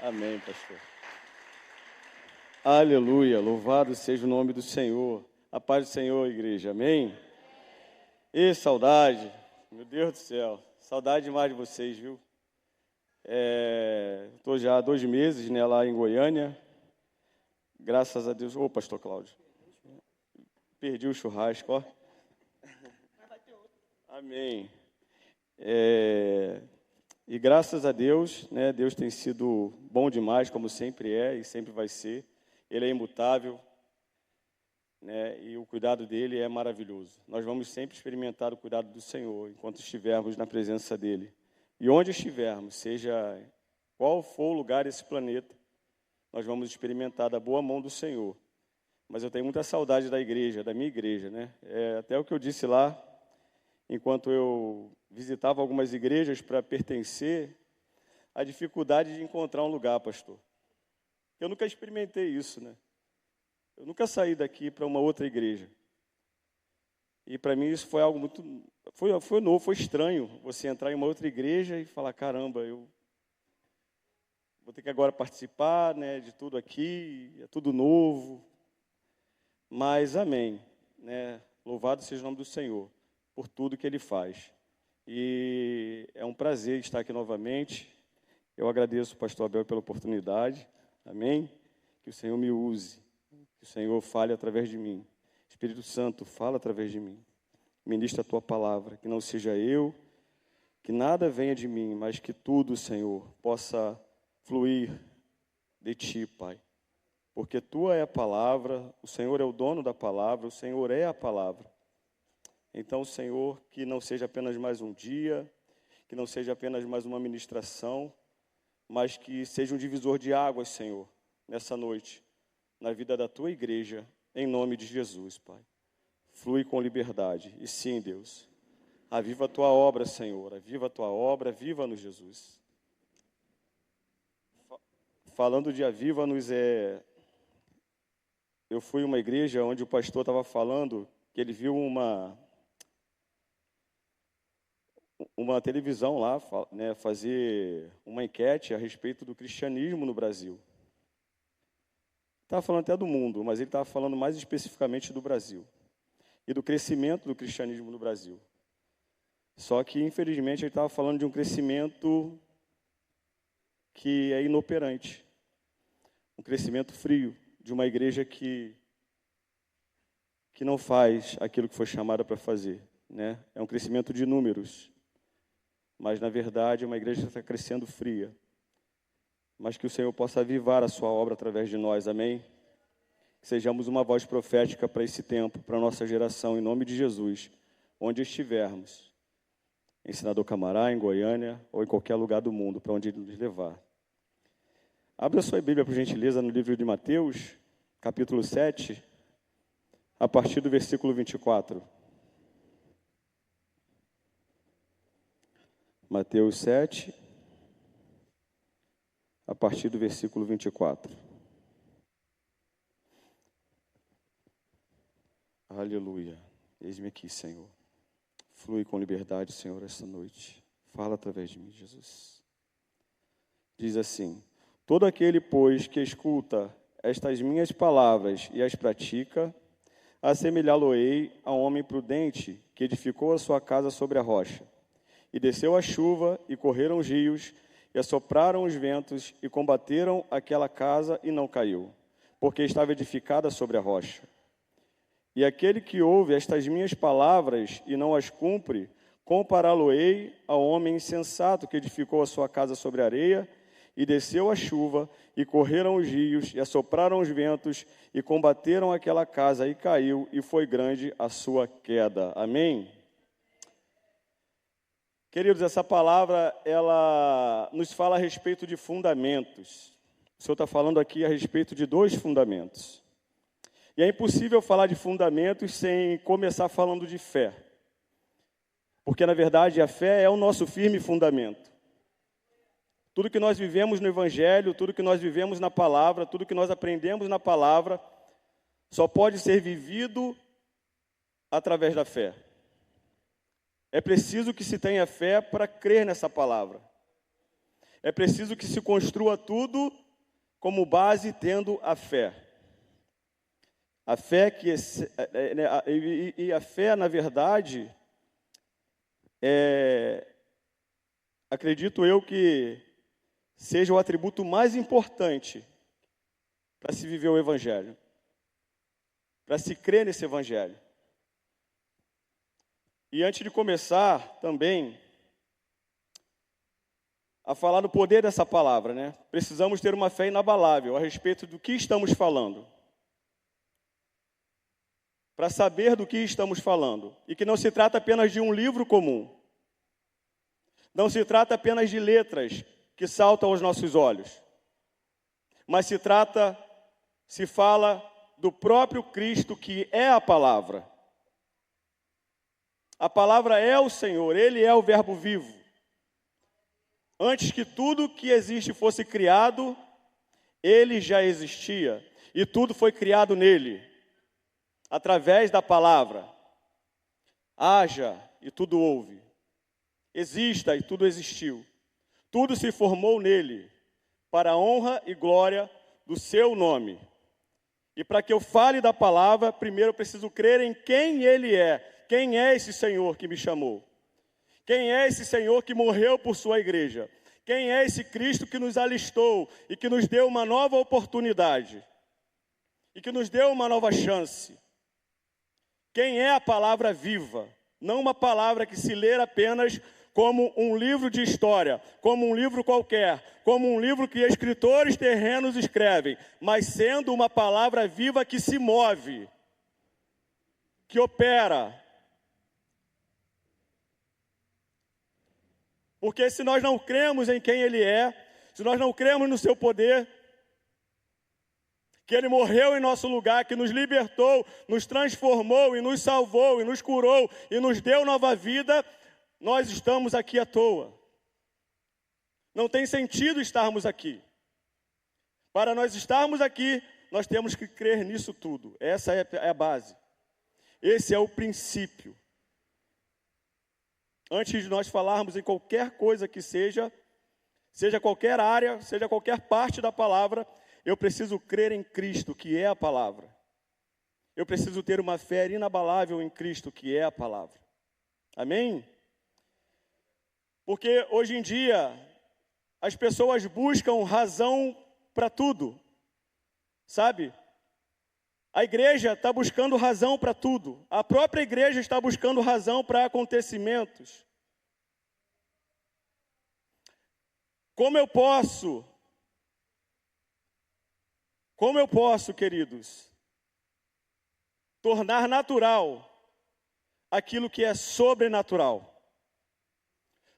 Amém, pastor. Aleluia, louvado seja o nome do Senhor. A paz do Senhor, igreja, amém? E saudade, meu Deus do céu, saudade demais de vocês, viu? Estou já há 2 meses, né, lá em Goiânia, graças a Deus. Ô, pastor Cláudio, perdi o churrasco, ó. Amém. E graças a Deus, né, Deus tem sido bom demais, como sempre é e sempre vai ser. Ele é imutável, né, e o cuidado dele é maravilhoso. Nós vamos sempre experimentar o cuidado do Senhor enquanto estivermos na presença dele. E onde estivermos, seja qual for o lugar desse planeta, nós vamos experimentar da boa mão do Senhor. Mas eu tenho muita saudade da igreja, da minha igreja, né? Até o que eu disse lá, enquanto eu visitava algumas igrejas para pertencer, a dificuldade de encontrar um lugar, pastor. Eu nunca experimentei isso, né? Eu nunca saí daqui para uma outra igreja. E para mim isso foi algo muito... Foi novo, foi estranho você entrar em uma outra igreja e falar, caramba, eu vou ter que agora participar, né, de tudo aqui, é tudo novo. Mas amém, né? Louvado seja o nome do Senhor por tudo que Ele faz. E é um prazer estar aqui novamente. Eu agradeço ao pastor Abel pela oportunidade. Amém? Que o Senhor me use, que o Senhor fale através de mim. Espírito Santo, fala através de mim. Ministra a Tua palavra, que não seja eu, que nada venha de mim, mas que tudo, Senhor, possa fluir de Ti, Pai. Porque Tua é a palavra, o Senhor é o dono da palavra, o Senhor é a palavra. Então, Senhor, que não seja apenas mais um dia, que não seja apenas mais uma ministração, mas que seja um divisor de águas, Senhor, nessa noite, na vida da Tua igreja, em nome de Jesus, Pai. Flui com liberdade. E sim, Deus, aviva a Tua obra, Senhor, aviva a Tua obra, aviva-nos, Jesus. Falando de aviva-nos, eu fui a uma igreja onde o pastor estava falando que ele viu uma televisão lá, né, fazer uma enquete a respeito do cristianismo no Brasil. Estava falando até do mundo, mas ele estava falando mais especificamente do Brasil e do crescimento do cristianismo no Brasil. Só que, infelizmente, ele estava falando de um crescimento que é inoperante, um crescimento frio, de uma igreja que não faz aquilo que foi chamada para fazer, né? É um crescimento de números, mas, na verdade, é uma igreja que está crescendo fria. Mas que o Senhor possa avivar a Sua obra através de nós, amém? Que sejamos uma voz profética para esse tempo, para a nossa geração, em nome de Jesus, onde estivermos, em Senador Camará, em Goiânia, ou em qualquer lugar do mundo, para onde Ele nos levar. Abra a sua Bíblia, por gentileza, no livro de Mateus, capítulo 7, a partir do versículo 24. Mateus 7, a partir do versículo 24. Aleluia. Eis-me aqui, Senhor. Flui com liberdade, Senhor, esta noite. Fala através de mim, Jesus. Diz assim: todo aquele, pois, que escuta estas minhas palavras e as pratica, assemelhá-lo-ei a um homem prudente que edificou a sua casa sobre a rocha. E desceu a chuva, e correram os rios, e assopraram os ventos, e combateram aquela casa, e não caiu, porque estava edificada sobre a rocha. E aquele que ouve estas minhas palavras e não as cumpre, compará-lo-ei ao homem insensato que edificou a sua casa sobre a areia, e desceu a chuva, e correram os rios, e assopraram os ventos, e combateram aquela casa, e caiu, e foi grande a sua queda. Amém? Queridos, essa palavra, ela nos fala a respeito de fundamentos. O Senhor está falando aqui a respeito de 2 fundamentos. E é impossível falar de fundamentos sem começar falando de fé. Porque, na verdade, a fé é o nosso firme fundamento. Tudo que nós vivemos no Evangelho, tudo que nós vivemos na palavra, tudo que nós aprendemos na palavra, só pode ser vivido através da fé. É preciso que se tenha fé para crer nessa palavra. É preciso que se construa tudo como base tendo a fé. A fé a fé, na verdade, acredito eu que seja o atributo mais importante para se viver o Evangelho, para se crer nesse Evangelho. E antes de começar também a falar do poder dessa palavra, né? Precisamos ter uma fé inabalável a respeito do que estamos falando. Para saber do que estamos falando. E que não se trata apenas de um livro comum. Não se trata apenas de letras que saltam aos nossos olhos. Mas se fala do próprio Cristo, que é a palavra. A palavra é o Senhor, Ele é o verbo vivo. Antes que tudo que existe fosse criado, Ele já existia. E tudo foi criado nele, através da palavra. Haja e tudo houve. Exista e tudo existiu. Tudo se formou nele, para a honra e glória do seu nome. E para que eu fale da palavra, primeiro eu preciso crer em quem Ele é. Quem é esse Senhor que me chamou? Quem é esse Senhor que morreu por sua igreja? Quem é esse Cristo que nos alistou e que nos deu uma nova oportunidade? E que nos deu uma nova chance? Quem é a palavra viva? Não uma palavra que se lê apenas como um livro de história, como um livro qualquer, como um livro que escritores terrenos escrevem, mas sendo uma palavra viva que se move, que opera. Porque se nós não cremos em quem Ele é, se nós não cremos no seu poder, que Ele morreu em nosso lugar, que nos libertou, nos transformou e nos salvou e nos curou e nos deu nova vida, nós estamos aqui à toa. Não tem sentido estarmos aqui. Para nós estarmos aqui, nós temos que crer nisso tudo. Essa é a base. Esse é o princípio. Antes de nós falarmos em qualquer coisa que seja qualquer área, seja qualquer parte da palavra, eu preciso crer em Cristo, que é a palavra. Eu preciso ter uma fé inabalável em Cristo, que é a palavra. Amém? Porque hoje em dia, as pessoas buscam razão para tudo, sabe? A igreja está buscando razão para tudo. A própria igreja está buscando razão para acontecimentos. Como eu posso, queridos, tornar natural aquilo que é sobrenatural?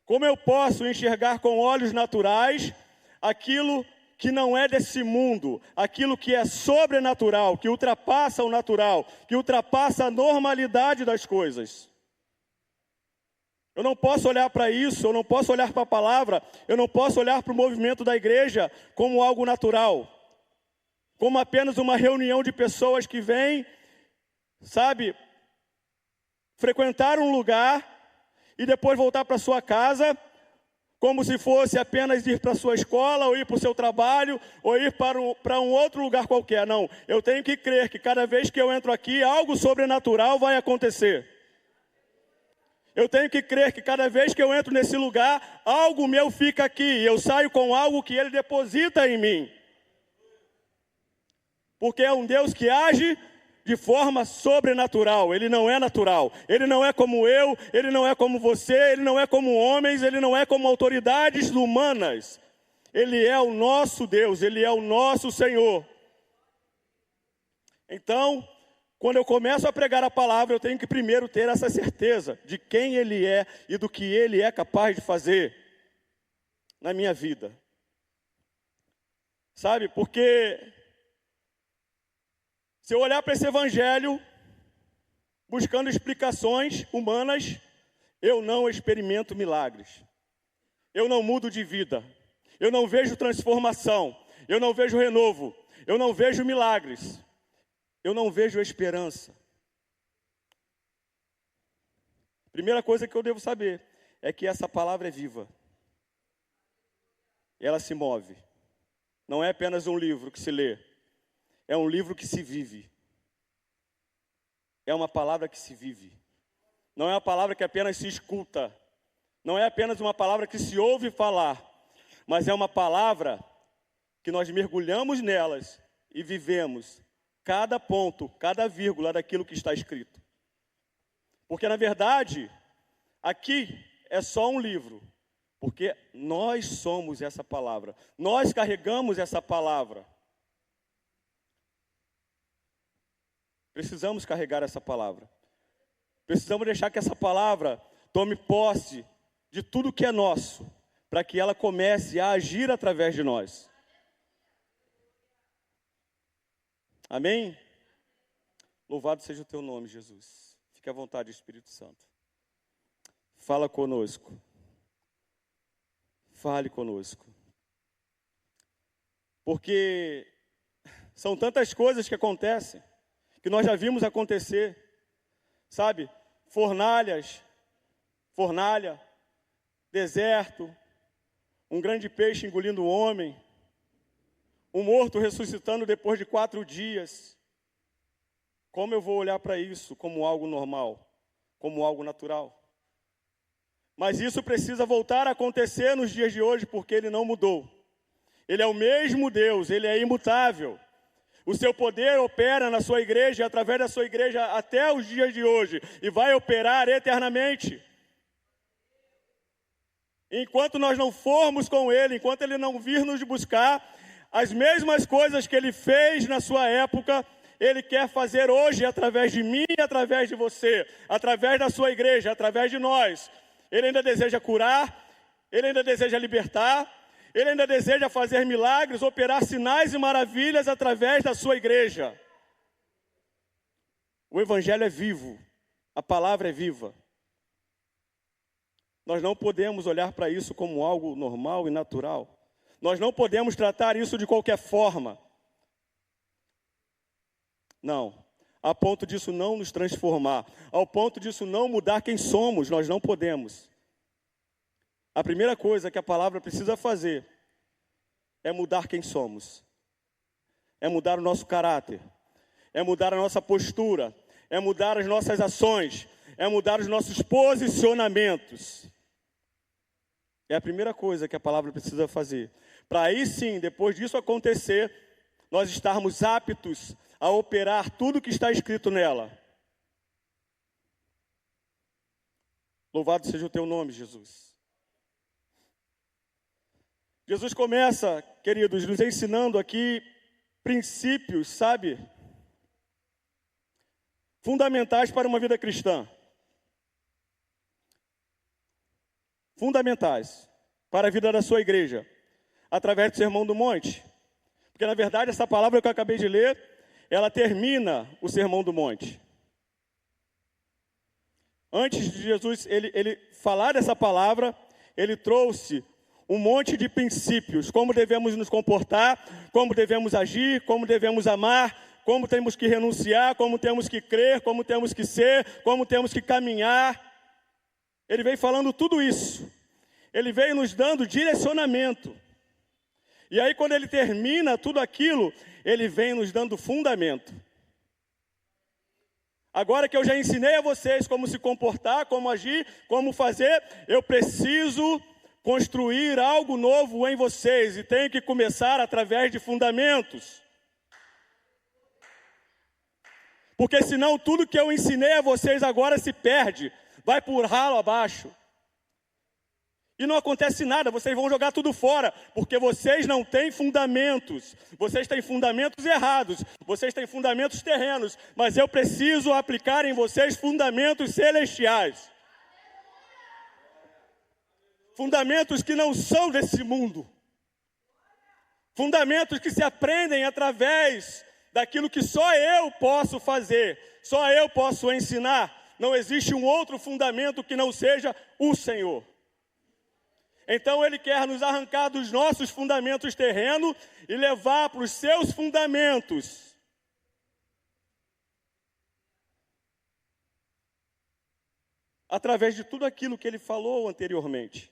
Como eu posso enxergar com olhos naturais aquilo que não é desse mundo, aquilo que é sobrenatural, que ultrapassa o natural, que ultrapassa a normalidade das coisas? Eu não posso olhar para isso, eu não posso olhar para a palavra, eu não posso olhar para o movimento da igreja como algo natural, como apenas uma reunião de pessoas que vêm, sabe, frequentar um lugar e depois voltar para sua casa, como se fosse apenas ir para a sua escola, ou ir para o seu trabalho, ou ir para um outro lugar qualquer. Não, eu tenho que crer que cada vez que eu entro aqui, algo sobrenatural vai acontecer. Eu tenho que crer que cada vez que eu entro nesse lugar, algo meu fica aqui, e eu saio com algo que Ele deposita em mim. Porque é um Deus que age de forma sobrenatural. Ele não é natural. Ele não é como eu, Ele não é como você, Ele não é como homens, Ele não é como autoridades humanas. Ele é o nosso Deus, Ele é o nosso Senhor. Então, quando eu começo a pregar a palavra, eu tenho que primeiro ter essa certeza de quem Ele é e do que Ele é capaz de fazer na minha vida. Sabe, porque se eu olhar para esse evangelho, buscando explicações humanas, eu não experimento milagres. Eu não mudo de vida. Eu não vejo transformação. Eu não vejo renovo. Eu não vejo milagres. Eu não vejo esperança. Primeira coisa que eu devo saber é que essa palavra é viva. ela se move. Não é apenas um livro que se lê, é um livro que se vive. É uma palavra que se vive. Não é uma palavra que apenas se escuta. Não é apenas uma palavra que se ouve falar, mas é uma palavra que nós mergulhamos nelas e vivemos cada ponto, cada vírgula daquilo que está escrito. Porque, na verdade, aqui é só um livro, porque nós somos essa palavra, nós carregamos essa palavra. Precisamos carregar essa palavra. Precisamos deixar que essa palavra tome posse de tudo que é nosso, para que ela comece a agir através de nós. Amém? Louvado seja o teu nome, Jesus. Fique à vontade, Espírito Santo. Fala conosco. Fale conosco. Porque são tantas coisas que acontecem, que nós já vimos acontecer. Sabe? Fornalha, deserto, um grande peixe engolindo o homem, um morto ressuscitando depois de 4 dias. Como eu vou olhar para isso como algo normal, como algo natural? Mas isso precisa voltar a acontecer nos dias de hoje, porque ele não mudou. Ele é o mesmo Deus, ele é imutável. O seu poder opera na sua igreja, através da sua igreja até os dias de hoje, e vai operar eternamente. Enquanto nós não formos com ele, enquanto ele não vir nos buscar, as mesmas coisas que ele fez na sua época, ele quer fazer hoje através de mim e através de você, através da sua igreja, através de nós. Ele ainda deseja curar, ele ainda deseja libertar, ele ainda deseja fazer milagres, operar sinais e maravilhas através da sua igreja. O Evangelho é vivo, a palavra é viva. Nós não podemos olhar para isso como algo normal e natural. Nós não podemos tratar isso de qualquer forma. Não, a ponto disso não nos transformar, ao ponto disso não mudar quem somos, nós não podemos. A primeira coisa que a palavra precisa fazer é mudar quem somos. É mudar o nosso caráter, é mudar a nossa postura, é mudar as nossas ações, é mudar os nossos posicionamentos. É a primeira coisa que a palavra precisa fazer. Para aí sim, depois disso acontecer, nós estarmos aptos a operar tudo que está escrito nela. Louvado seja o teu nome, Jesus. Jesus começa, queridos, nos ensinando aqui princípios, sabe? Fundamentais para uma vida cristã. Fundamentais para a vida da sua igreja, através do Sermão do Monte. Porque, na verdade, essa palavra que eu acabei de ler, ela termina o Sermão do Monte. Antes de Jesus ele falar dessa palavra, ele trouxe um monte de princípios, como devemos nos comportar, como devemos agir, como devemos amar, como temos que renunciar, como temos que crer, como temos que ser, como temos que caminhar. Ele veio falando tudo isso. Ele veio nos dando direcionamento. E aí, quando ele termina tudo aquilo, ele vem nos dando fundamento. Agora que eu já ensinei a vocês como se comportar, como agir, como fazer, eu preciso construir algo novo em vocês. E tenho que começar através de fundamentos. Porque senão tudo que eu ensinei a vocês agora se perde. Vai por ralo abaixo. E não acontece nada, vocês vão jogar tudo fora, porque vocês não têm fundamentos. Vocês têm fundamentos errados, vocês têm fundamentos terrenos, mas eu preciso aplicar em vocês fundamentos celestiais. Fundamentos que não são desse mundo. Fundamentos que se aprendem através daquilo que só eu posso fazer, só eu posso ensinar. Não existe um outro fundamento que não seja o Senhor. Então ele quer nos arrancar dos nossos fundamentos terrenos e levar para os seus fundamentos. Através de tudo aquilo que ele falou anteriormente.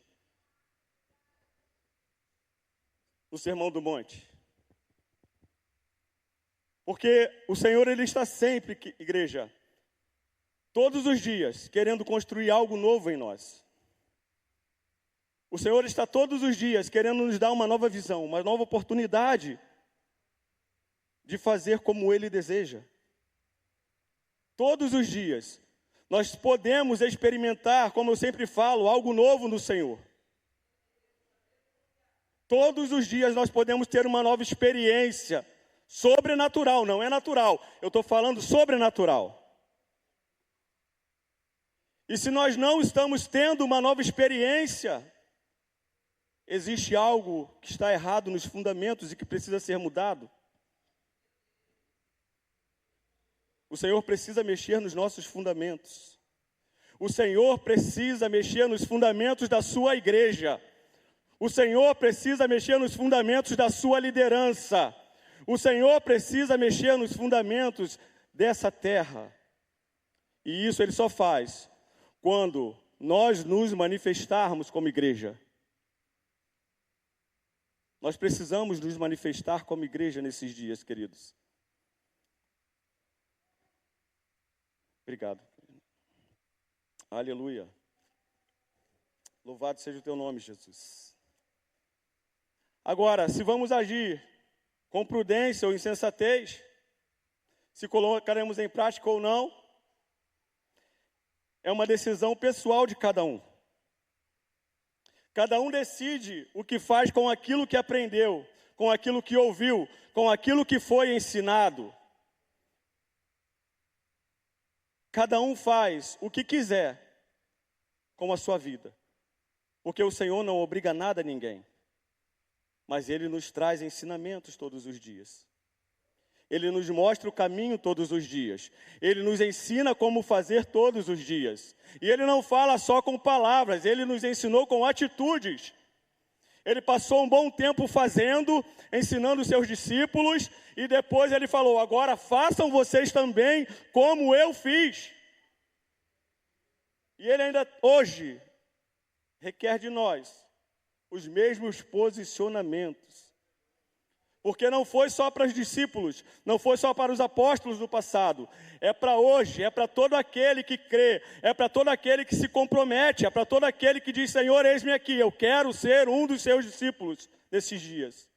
no Sermão do Monte. Porque o Senhor, Ele está sempre, igreja, todos os dias, querendo construir algo novo em nós. O Senhor está todos os dias querendo nos dar uma nova visão, uma nova oportunidade de fazer como Ele deseja. Todos os dias, nós podemos experimentar, como eu sempre falo, algo novo no Senhor. Todos os dias nós podemos ter uma nova experiência sobrenatural, não é natural, eu estou falando sobrenatural. E se nós não estamos tendo uma nova experiência, existe algo que está errado nos fundamentos e que precisa ser mudado. O Senhor precisa mexer nos nossos fundamentos. O Senhor precisa mexer nos fundamentos da sua igreja. O Senhor precisa mexer nos fundamentos da sua liderança. O Senhor precisa mexer nos fundamentos dessa terra. E isso Ele só faz quando nós nos manifestarmos como igreja. Nós precisamos nos manifestar como igreja nesses dias, queridos. Obrigado. Aleluia. Louvado seja o teu nome, Jesus. Agora, se vamos agir com prudência ou insensatez, se colocaremos em prática ou não, é uma decisão pessoal de cada um. Cada um decide o que faz com aquilo que aprendeu, com aquilo que ouviu, com aquilo que foi ensinado. Cada um faz o que quiser com a sua vida, porque o Senhor não obriga nada a ninguém. Mas Ele nos traz ensinamentos todos os dias. Ele nos mostra o caminho todos os dias. Ele nos ensina como fazer todos os dias. E Ele não fala só com palavras, Ele nos ensinou com atitudes. Ele passou um bom tempo fazendo, ensinando os seus discípulos, e depois Ele falou, agora façam vocês também como eu fiz. E Ele ainda hoje requer de nós os mesmos posicionamentos. Porque não foi só para os discípulos, não foi só para os apóstolos do passado. É para hoje, é para todo aquele que crê, é para todo aquele que se compromete, é para todo aquele que diz, Senhor, eis-me aqui, eu quero ser um dos seus discípulos nesses dias.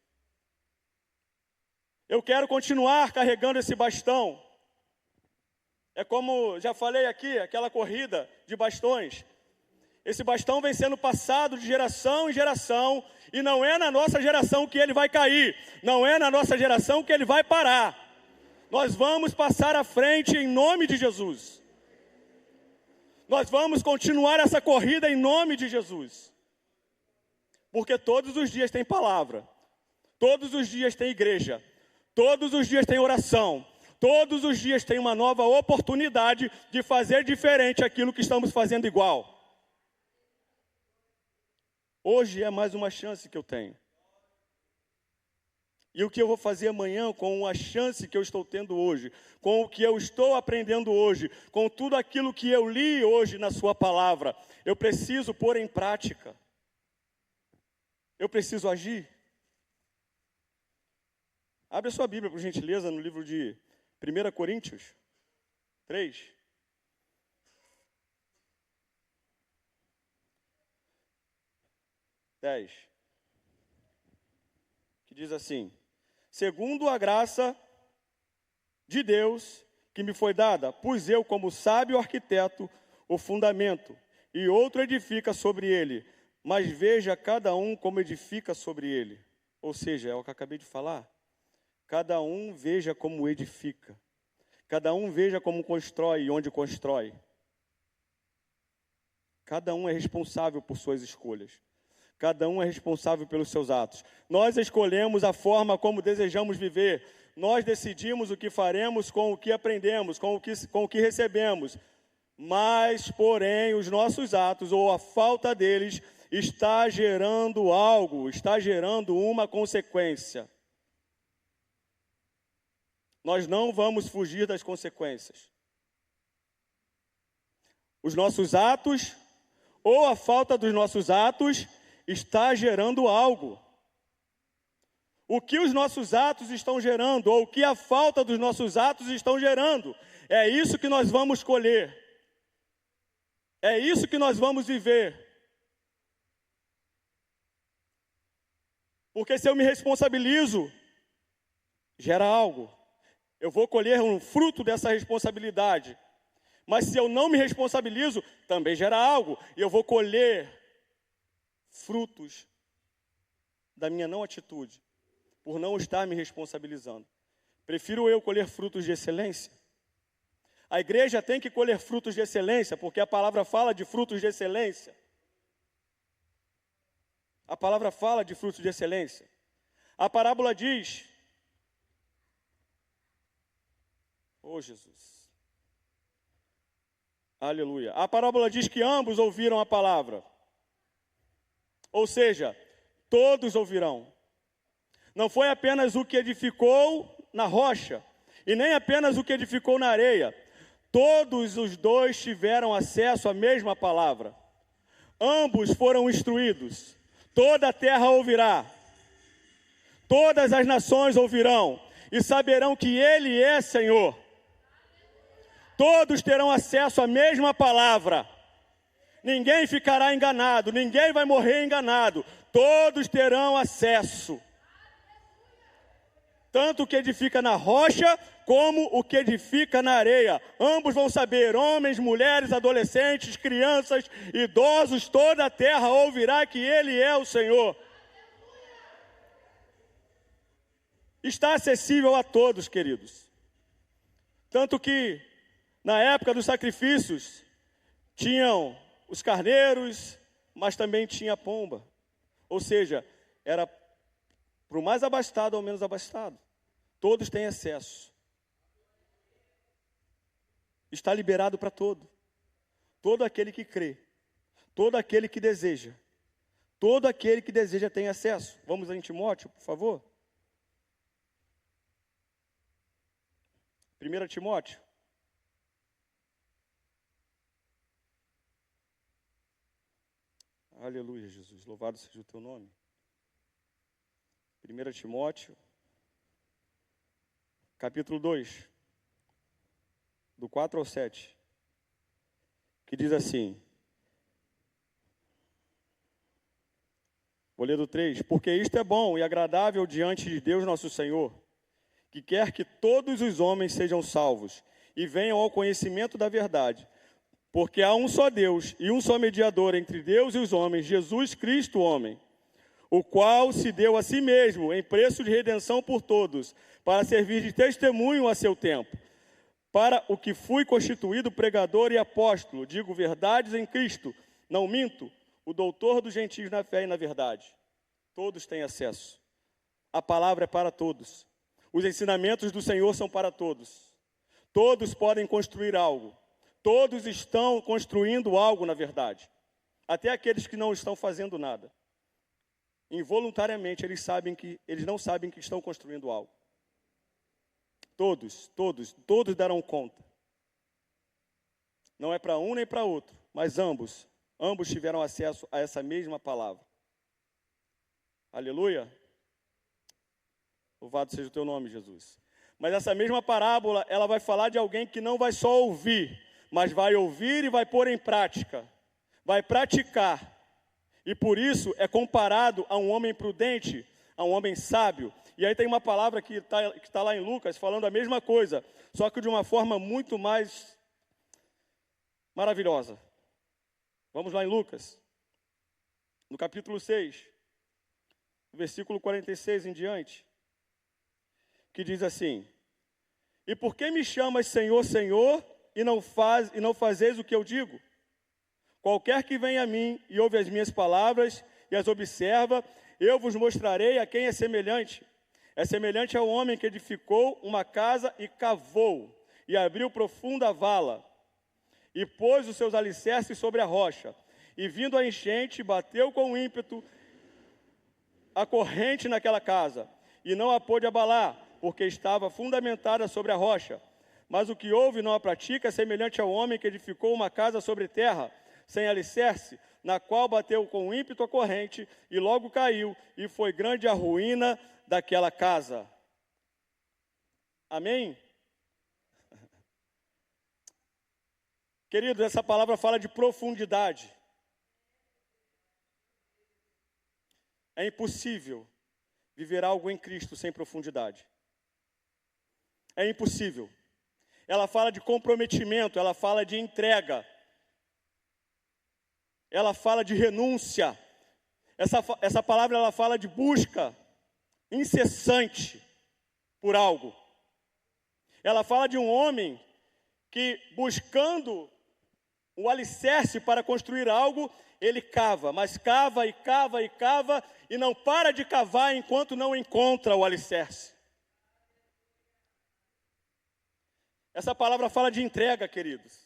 Eu quero continuar carregando esse bastão. É como, já falei aqui, aquela corrida de bastões. Esse bastão vem sendo passado de geração em geração, e não é na nossa geração que ele vai cair, não é na nossa geração que ele vai parar. Nós vamos passar à frente em nome de Jesus. Nós vamos continuar essa corrida em nome de Jesus. Porque todos os dias tem palavra, todos os dias tem igreja, todos os dias tem oração, todos os dias tem uma nova oportunidade de fazer diferente aquilo que estamos fazendo igual. Hoje é mais uma chance que eu tenho. E o que eu vou fazer amanhã com a chance que eu estou tendo hoje, com o que eu estou aprendendo hoje, com tudo aquilo que eu li hoje na sua palavra, eu preciso pôr em prática. Eu preciso agir. Abre a sua Bíblia, por gentileza, no livro de 1 Coríntios 3. Que diz assim, segundo a graça de Deus que me foi dada, pus eu como sábio arquiteto o fundamento, e outro edifica sobre ele, mas veja cada um como edifica sobre ele. Ou seja, é o que eu acabei de falar. Cada um veja como edifica. Cada um veja como constrói e onde constrói. Cada um é responsável por suas escolhas. Cada um é responsável pelos seus atos. Nós escolhemos a forma como desejamos viver. Nós decidimos o que faremos com o que aprendemos, com o que recebemos. Mas, porém, os nossos atos, ou a falta deles, está gerando algo, está gerando uma consequência. Nós não vamos fugir das consequências. Os nossos atos, ou a falta dos nossos atos, está gerando algo. o que os nossos atos estão gerando, ou o que a falta dos nossos atos estão gerando. É isso que nós vamos colher. É isso que nós vamos viver. Porque se eu me responsabilizo, gera algo. Eu vou colher um fruto dessa responsabilidade. Mas se eu não me responsabilizo, também gera algo. E eu vou colher frutos da minha não atitude, por não estar me responsabilizando. Prefiro eu colher frutos de excelência? A igreja tem que colher frutos de excelência, porque a palavra fala de frutos de excelência. A palavra fala de frutos de excelência. A parábola diz... Oh, Jesus. Aleluia. A parábola diz que ambos ouviram a palavra. Ou seja, todos ouvirão. Não foi apenas o que edificou na rocha, e nem apenas o que edificou na areia. Todos os dois tiveram acesso à mesma palavra. Ambos foram instruídos. Toda a terra ouvirá. Todas as nações ouvirão e saberão que Ele é Senhor. Todos terão acesso à mesma palavra. Ninguém ficará enganado, ninguém vai morrer enganado. Todos terão acesso. Tanto o que edifica na rocha, como o que edifica na areia. Ambos vão saber, homens, mulheres, adolescentes, crianças, idosos, toda a terra ouvirá que Ele é o Senhor. Está acessível a todos, queridos. Tanto que, na época dos sacrifícios, tinham os carneiros, mas também tinha a pomba. Ou seja, era para o mais abastado ou menos abastado. Todos têm acesso. Está liberado para todo. Todo aquele que crê. Todo aquele que deseja. Todo aquele que deseja tem acesso. Vamos em Timóteo, por favor. 1 Timóteo. Aleluia, Jesus. Louvado seja o teu nome. 1 Timóteo, capítulo 2, do 4 ao 7, que diz assim, vou ler do 3, porque isto é bom e agradável diante de Deus nosso Senhor, que quer que todos os homens sejam salvos e venham ao conhecimento da verdade, porque há um só Deus e um só mediador entre Deus e os homens, Jesus Cristo, homem, o qual se deu a si mesmo em preço de redenção por todos, para servir de testemunho a seu tempo, para o que fui constituído pregador e apóstolo, digo verdades em Cristo, não minto, o doutor dos gentios na fé e na verdade. Todos têm acesso. A palavra é para todos. Os ensinamentos do Senhor são para todos. Todos podem construir algo. Todos estão construindo algo, na verdade. Até aqueles que não estão fazendo nada. Involuntariamente, eles não sabem que estão construindo algo. Todos darão conta. Não é para um nem para outro, mas ambos tiveram acesso a essa mesma palavra. Aleluia. Louvado seja o teu nome, Jesus. Mas essa mesma parábola, ela vai falar de alguém que não vai só ouvir, mas vai ouvir e vai pôr em prática. Vai praticar. E por isso é comparado a um homem prudente, a um homem sábio. E aí tem uma palavra que está lá em Lucas falando a mesma coisa, só que de uma forma muito mais maravilhosa. Vamos lá em Lucas, no capítulo 6, versículo 46 em diante, que diz assim, e por que me chamas Senhor, Senhor, e não fazeis o que eu digo? Qualquer que venha a mim e ouve as minhas palavras e as observa, eu vos mostrarei a quem é semelhante. É semelhante ao homem que edificou uma casa e cavou, e abriu profunda vala, e pôs os seus alicerces sobre a rocha. E vindo a enchente, bateu com ímpeto a corrente naquela casa, e não a pôde abalar, porque estava fundamentada sobre a rocha. Mas o que ouve e não a pratica é semelhante ao homem que edificou uma casa sobre terra, sem alicerce, na qual bateu com ímpeto a corrente, e logo caiu, e foi grande a ruína daquela casa. Amém? Queridos, essa palavra fala de profundidade. É impossível viver algo em Cristo sem profundidade. É impossível. Ela fala de comprometimento, ela fala de entrega. Ela fala de renúncia. Essa palavra ela fala de busca incessante por algo. Ela fala de um homem que, buscando o alicerce para construir algo, ele cava, mas cava e cava e cava e não para de cavar enquanto não encontra o alicerce. Essa palavra fala de entrega, queridos.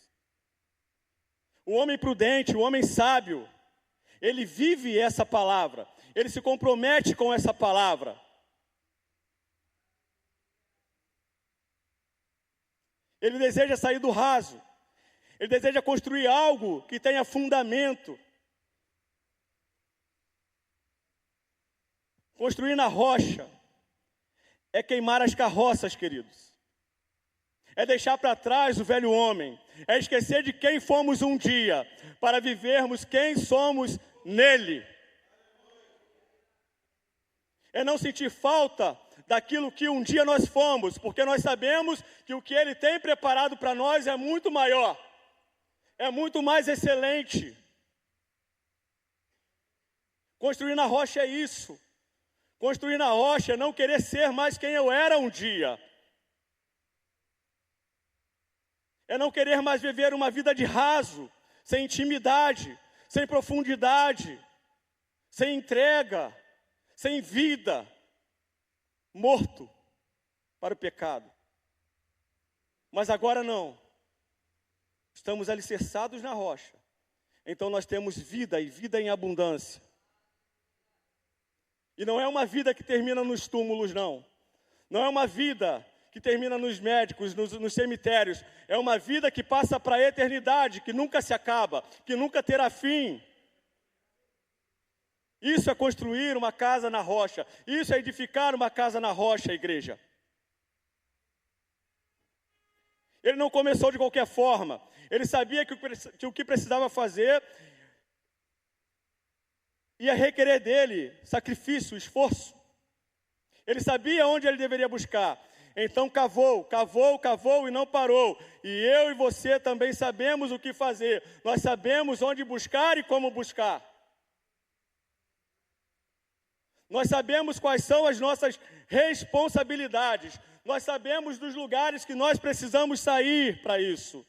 O homem prudente, o homem sábio, ele vive essa palavra, ele se compromete com essa palavra. Ele deseja sair do raso, ele deseja construir algo que tenha fundamento. Construir na rocha é queimar as carroças, queridos. É deixar para trás o velho homem, é esquecer de quem fomos um dia, para vivermos quem somos nele. É não sentir falta daquilo que um dia nós fomos, porque nós sabemos que o que ele tem preparado para nós é muito maior, é muito mais excelente. Construir na rocha é isso. Construir na rocha é não querer ser mais quem eu era um dia. É não querer mais viver uma vida de raso, sem intimidade, sem profundidade, sem entrega, sem vida, morto para o pecado. Mas agora não. Estamos alicerçados na rocha. Então nós temos vida e vida em abundância. E não é uma vida que termina nos túmulos, não. Não é uma vida que termina nos médicos, nos cemitérios. É uma vida que passa para a eternidade, que nunca se acaba, que nunca terá fim. Isso é construir uma casa na rocha. Isso é edificar uma casa na rocha, igreja. Ele não começou de qualquer forma. Ele sabia que o que precisava fazer ia requerer dele sacrifício, esforço. Ele sabia onde ele deveria buscar. Então cavou e não parou. E eu e você também sabemos o que fazer. Nós sabemos onde buscar e como buscar. Nós sabemos quais são as nossas responsabilidades. Nós sabemos dos lugares que nós precisamos sair para isso.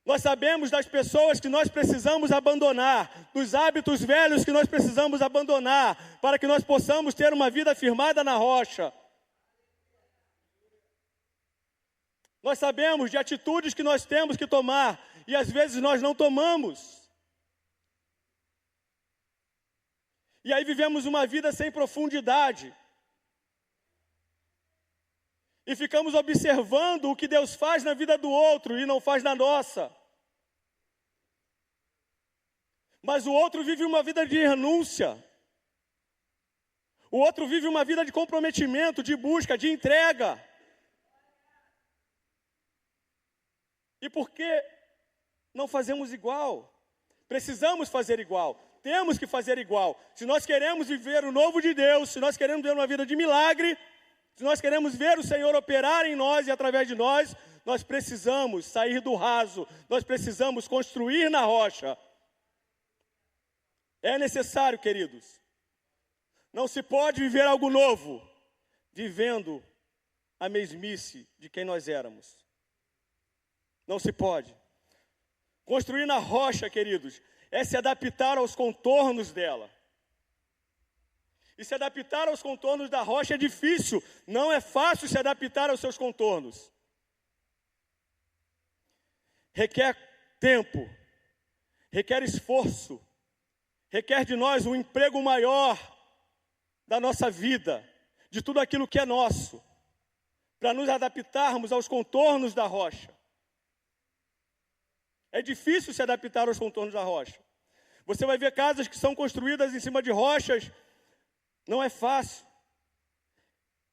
Nós sabemos das pessoas que nós precisamos abandonar, dos hábitos velhos que nós precisamos abandonar, para que nós possamos ter uma vida firmada na rocha. Nós sabemos de atitudes que nós temos que tomar, e às vezes nós não tomamos. E aí vivemos uma vida sem profundidade. E ficamos observando o que Deus faz na vida do outro e não faz na nossa. Mas o outro vive uma vida de renúncia. O outro vive uma vida de comprometimento, de busca, de entrega. E por que não fazemos igual? Precisamos fazer igual. Temos que fazer igual. Se nós queremos viver o novo de Deus, se nós queremos viver uma vida de milagre, se nós queremos ver o Senhor operar em nós e através de nós, nós precisamos sair do raso, nós precisamos construir na rocha. É necessário, queridos. Não se pode viver algo novo, vivendo a mesmice de quem nós éramos. Não se pode. Construir na rocha, queridos, é se adaptar aos contornos dela. E se adaptar aos contornos da rocha é difícil, não é fácil se adaptar aos seus contornos. Requer tempo, requer esforço, requer de nós um emprego maior da nossa vida, de tudo aquilo que é nosso, para nos adaptarmos aos contornos da rocha. É difícil se adaptar aos contornos da rocha. Você vai ver casas que são construídas em cima de rochas Não é fácil.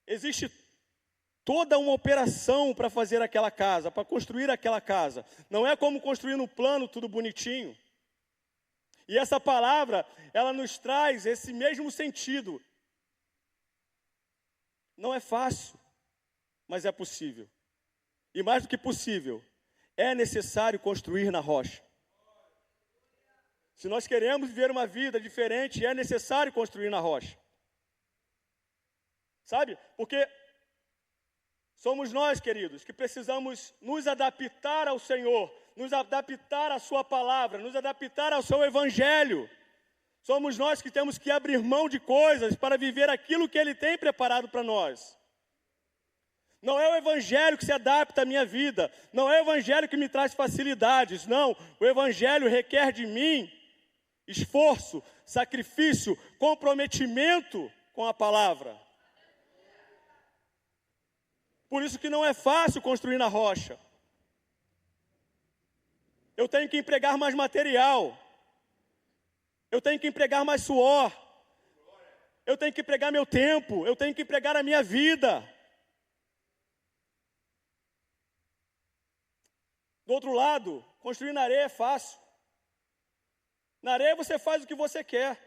Existe toda uma operação para fazer aquela casa, para construir aquela casa. Não é como construir no plano tudo bonitinho. E essa palavra, ela nos traz esse mesmo sentido. Não é fácil, mas é possível. E mais do que possível, é necessário construir na rocha. Se nós queremos viver uma vida diferente, é necessário construir na rocha. Sabe? Porque somos nós, queridos, que precisamos nos adaptar ao Senhor, nos adaptar à sua palavra, nos adaptar ao seu evangelho. Somos nós que temos que abrir mão de coisas para viver aquilo que Ele tem preparado para nós. Não é o evangelho que se adapta à minha vida, não é o evangelho que me traz facilidades, não. O evangelho requer de mim esforço, sacrifício, comprometimento com a palavra. Por isso que não é fácil construir na rocha. Eu tenho que empregar mais material. Eu tenho que empregar mais suor. Eu tenho que empregar meu tempo. Eu tenho que empregar a minha vida. Do outro lado, construir na areia é fácil. Na areia você faz o que você quer.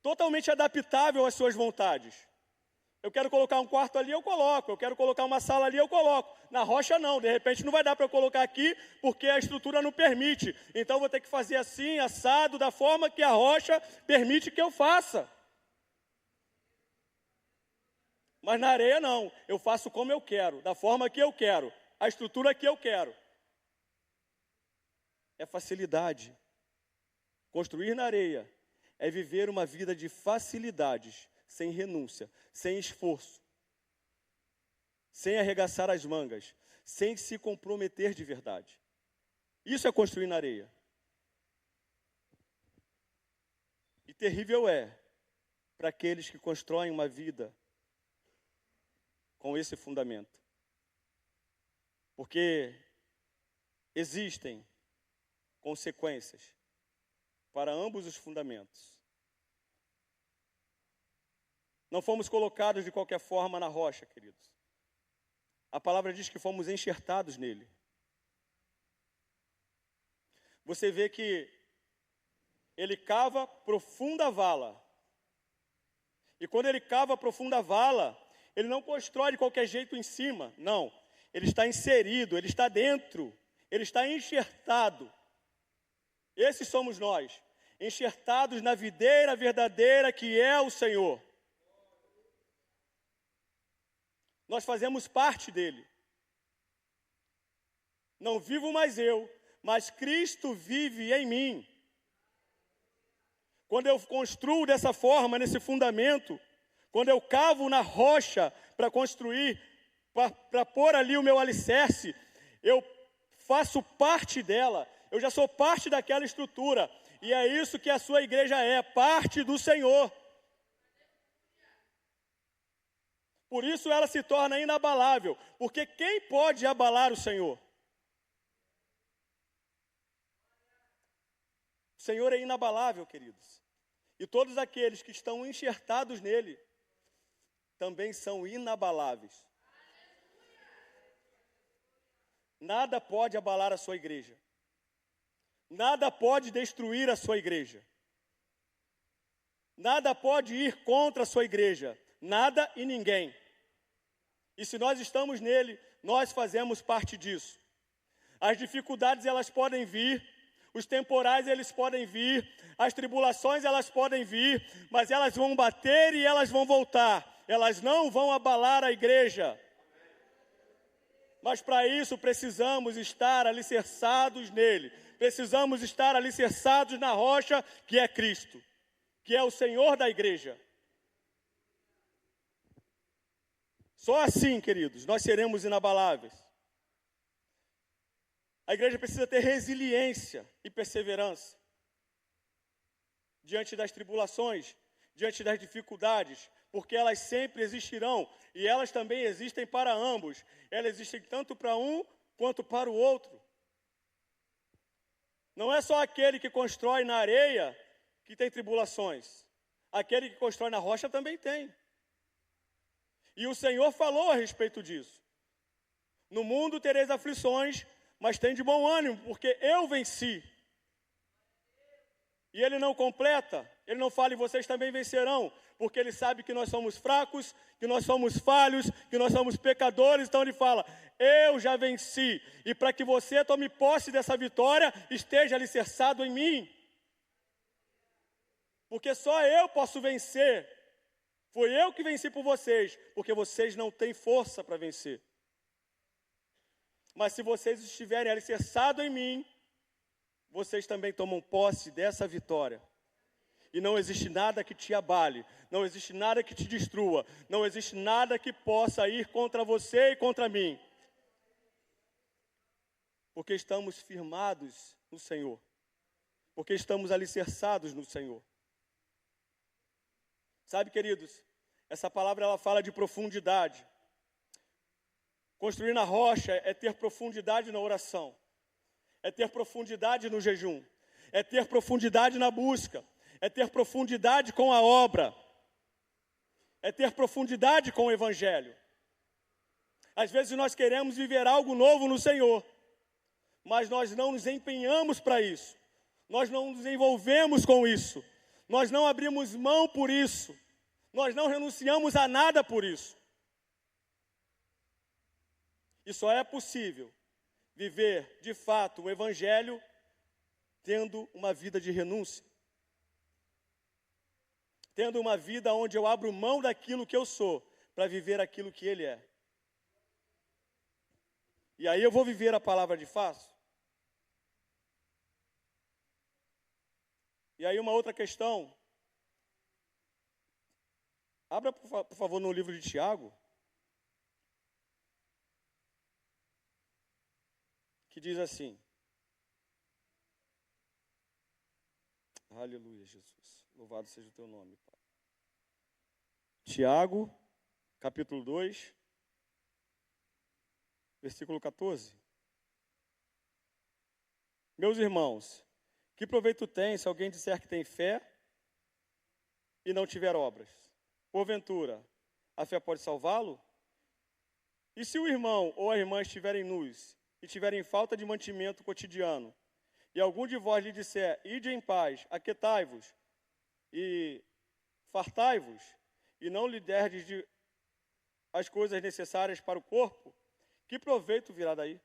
Totalmente adaptável às suas vontades. Eu quero colocar um quarto ali, eu coloco. Eu quero colocar uma sala ali, eu coloco. Na rocha não, de repente não vai dar para eu colocar aqui, porque a estrutura não permite. Então vou ter que fazer assim, assado, da forma que a rocha permite que eu faça. Mas na areia não, eu faço como eu quero, da forma que eu quero, a estrutura que eu quero. É facilidade. Construir na areia é viver uma vida de facilidades, sem renúncia, sem esforço, sem arregaçar as mangas, sem se comprometer de verdade. Isso é construir na areia. E terrível é para aqueles que constroem uma vida com esse fundamento. Porque existem consequências para ambos os fundamentos. Não fomos colocados de qualquer forma na rocha, queridos. A palavra diz que fomos enxertados nele. Você vê que ele cava profunda vala. E quando ele cava profunda vala, ele não constrói de qualquer jeito em cima. Não, ele está inserido, ele está dentro, ele está enxertado. Esses somos nós, enxertados na videira verdadeira que é o Senhor. Nós fazemos parte dele. Não vivo mais eu, mas Cristo vive em mim. Quando eu construo dessa forma, nesse fundamento, quando eu cavo na rocha para construir, para pôr ali o meu alicerce, eu faço parte dela, eu já sou parte daquela estrutura. E é isso que a sua igreja é, parte do Senhor. Por isso ela se torna inabalável, porque quem pode abalar o Senhor? O Senhor é inabalável, queridos. E todos aqueles que estão enxertados nele também são inabaláveis. Nada pode abalar a sua igreja. Nada pode destruir a sua igreja. Nada pode ir contra a sua igreja. Nada e ninguém. E se nós estamos nele, nós fazemos parte disso. As dificuldades, elas podem vir, os temporais, eles podem vir, as tribulações, elas podem vir, mas elas vão bater e elas vão voltar. Elas não vão abalar a igreja. Mas para isso precisamos estar alicerçados nele. Precisamos estar alicerçados na rocha que é Cristo, que é o Senhor da igreja. Só assim, queridos, nós seremos inabaláveis. A igreja precisa ter resiliência e perseverança diante das tribulações, diante das dificuldades, porque elas sempre existirão e elas também existem para ambos. Elas existem tanto para um quanto para o outro. Não é só aquele que constrói na areia que tem tribulações. Aquele que constrói na rocha também tem. E o Senhor falou a respeito disso. No mundo tereis aflições, mas tem de bom ânimo, porque eu venci. E ele não completa, ele não fala, e vocês também vencerão, porque ele sabe que nós somos fracos, que nós somos falhos, que nós somos pecadores. Então ele fala, eu já venci, e para que você tome posse dessa vitória, esteja alicerçado em mim. Porque só eu posso vencer. Foi eu que venci por vocês, porque vocês não têm força para vencer. Mas se vocês estiverem alicerçados em mim, vocês também tomam posse dessa vitória. E não existe nada que te abale, não existe nada que te destrua, não existe nada que possa ir contra você e contra mim. Porque estamos firmados no Senhor. Porque estamos alicerçados no Senhor. Sabe, queridos, essa palavra ela fala de profundidade. Construir na rocha é ter profundidade na oração. É ter profundidade no jejum. É ter profundidade na busca. É ter profundidade com a obra. É ter profundidade com o Evangelho. Às vezes nós queremos viver algo novo no Senhor, mas nós não nos empenhamos para isso. Nós não nos envolvemos com isso. Nós não abrimos mão por isso. Nós não renunciamos a nada por isso. E só é possível viver, de fato, o Evangelho tendo uma vida de renúncia. Tendo uma vida onde eu abro mão daquilo que eu sou para viver aquilo que Ele é. E aí eu vou viver a palavra de fato. E aí uma outra questão. Abra, por favor, no livro de Tiago. Que diz assim. Aleluia, Jesus. Louvado seja o teu nome, Pai. Tiago, capítulo 2, versículo 14. Meus irmãos, que proveito tem se alguém disser que tem fé e não tiver obras? Porventura, a fé pode salvá-lo? E se o irmão ou a irmã estiverem nus e tiverem falta de mantimento cotidiano, e algum de vós lhe disser, ide em paz, aquietai-vos e fartai-vos, e não lhe derdes as coisas necessárias para o corpo, que proveito virá daí?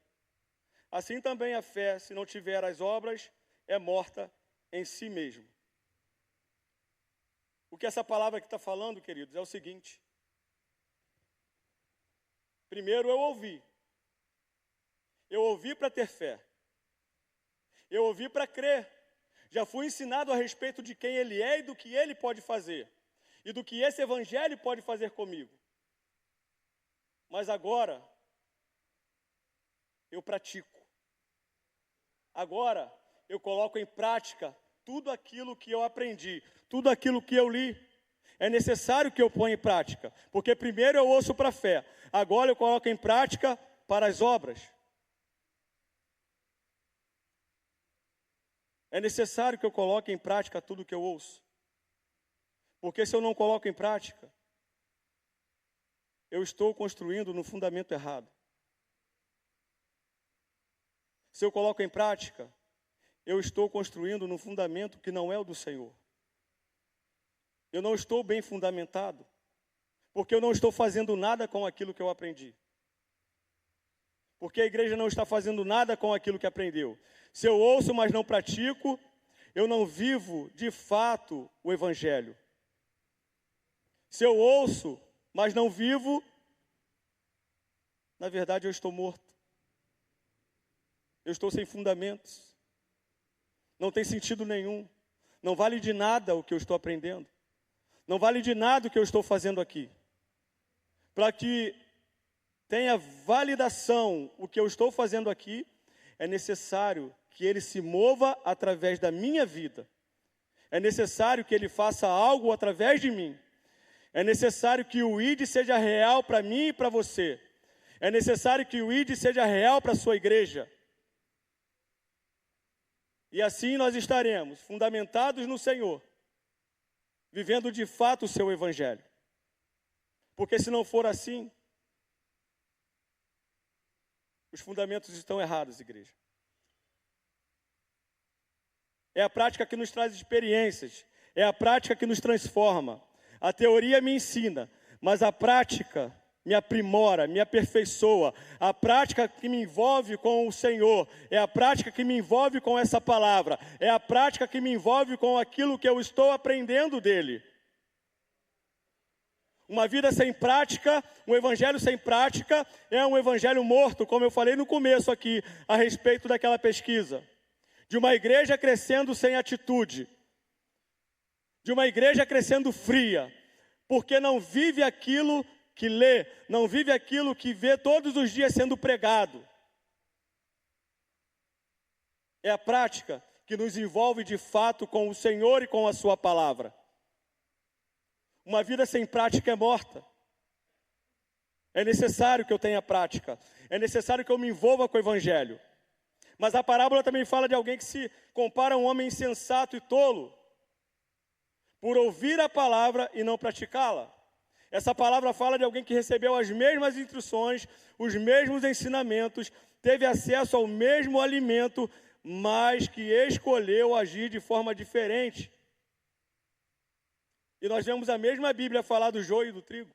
Assim também a fé, se não tiver as obras, é morta em si mesmo. O que essa palavra aqui está falando, queridos, é o seguinte. Primeiro eu ouvi. Eu ouvi para ter fé. Eu ouvi para crer. Já fui ensinado a respeito de quem Ele é e do que Ele pode fazer. E do que esse Evangelho pode fazer comigo. Mas agora, eu pratico. Agora, eu coloco em prática tudo aquilo que eu aprendi, tudo aquilo que eu li. É necessário que eu ponha em prática. Porque primeiro eu ouço para a fé. Agora eu coloco em prática para as obras. É necessário que eu coloque em prática tudo que eu ouço. Porque se eu não coloco em prática, eu estou construindo no fundamento errado. Se eu coloco em prática, eu estou construindo no fundamento que não é o do Senhor. Eu não estou bem fundamentado, porque eu não estou fazendo nada com aquilo que eu aprendi. Porque a igreja não está fazendo nada com aquilo que aprendeu. Se eu ouço, mas não pratico, eu não vivo de fato o Evangelho. Se eu ouço, mas não vivo, na verdade eu estou morto. Eu estou sem fundamentos. Não tem sentido nenhum. Não vale de nada o que eu estou aprendendo. Não vale de nada o que eu estou fazendo aqui. Para que tenha validação o que eu estou fazendo aqui, é necessário que Ele se mova através da minha vida. É necessário que Ele faça algo através de mim. É necessário que o ID seja real para mim e para você. É necessário que o ID seja real para a sua igreja. E assim nós estaremos fundamentados no Senhor. vivendo de fato o seu evangelho. Porque se não for assim, os fundamentos estão errados, igreja. É a prática que nos traz experiências, é a prática que nos transforma. A teoria me ensina, mas a prática me aprimora, me aperfeiçoa. A prática que me envolve com o Senhor, é a prática que me envolve com essa palavra, é a prática que me envolve com aquilo que eu estou aprendendo dele. Uma vida sem prática, um evangelho sem prática, é um evangelho morto, como eu falei no começo aqui, a respeito daquela pesquisa. De uma igreja crescendo sem atitude. De uma igreja crescendo fria, porque não vive aquilo que lê, não vive aquilo que vê todos os dias sendo pregado. É a prática que nos envolve de fato com o Senhor e com a sua palavra. Uma vida sem prática é morta. É necessário que eu tenha prática. É necessário que eu me envolva com o evangelho. Mas a parábola também fala de alguém que se compara a um homem insensato e tolo, por ouvir a palavra e não praticá-la. Essa palavra fala de alguém que recebeu as mesmas instruções, os mesmos ensinamentos, teve acesso ao mesmo alimento, mas que escolheu agir de forma diferente. E nós vemos a mesma Bíblia falar do joio e do trigo.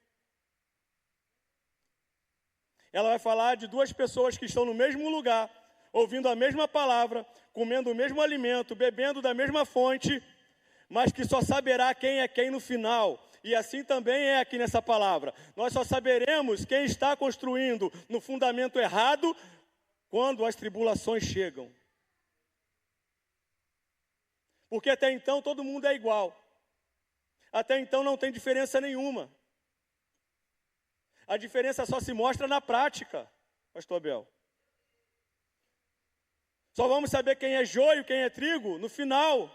Ela vai falar de duas pessoas que estão no mesmo lugar, ouvindo a mesma palavra, comendo o mesmo alimento, bebendo da mesma fonte, mas que só saberá quem é quem no final. E assim também é aqui nessa palavra. Nós só saberemos quem está construindo no fundamento errado quando as tribulações chegam. Porque até então todo mundo é igual. Até então não tem diferença nenhuma. A diferença só se mostra na prática, pastor Abel. Só vamos saber quem é joio, quem é trigo, no final,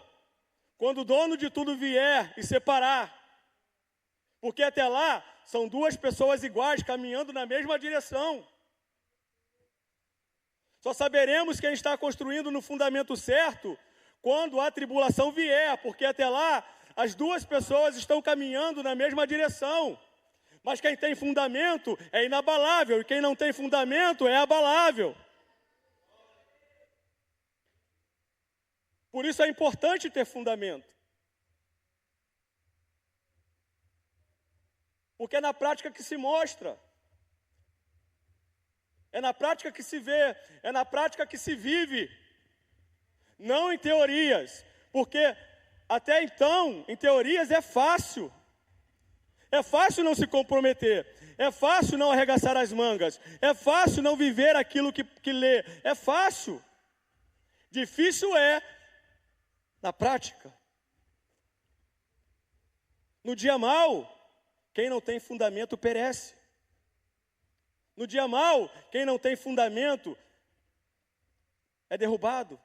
quando o dono de tudo vier e separar. Porque até lá, são duas pessoas iguais, caminhando na mesma direção. Só saberemos quem está construindo no fundamento certo, quando a tribulação vier, porque até lá, as duas pessoas estão caminhando na mesma direção. Mas quem tem fundamento é inabalável, e quem não tem fundamento é abalável. Por isso é importante ter fundamento. Porque é na prática que se mostra. É na prática que se vê, é na prática que se vive. Não em teorias, porque até então, em teorias é fácil. É fácil não se comprometer, é fácil não arregaçar as mangas, é fácil não viver aquilo que lê, é fácil. Difícil é na prática. No dia mau, quem não tem fundamento perece. No dia mau, quem não tem fundamento é derrubado.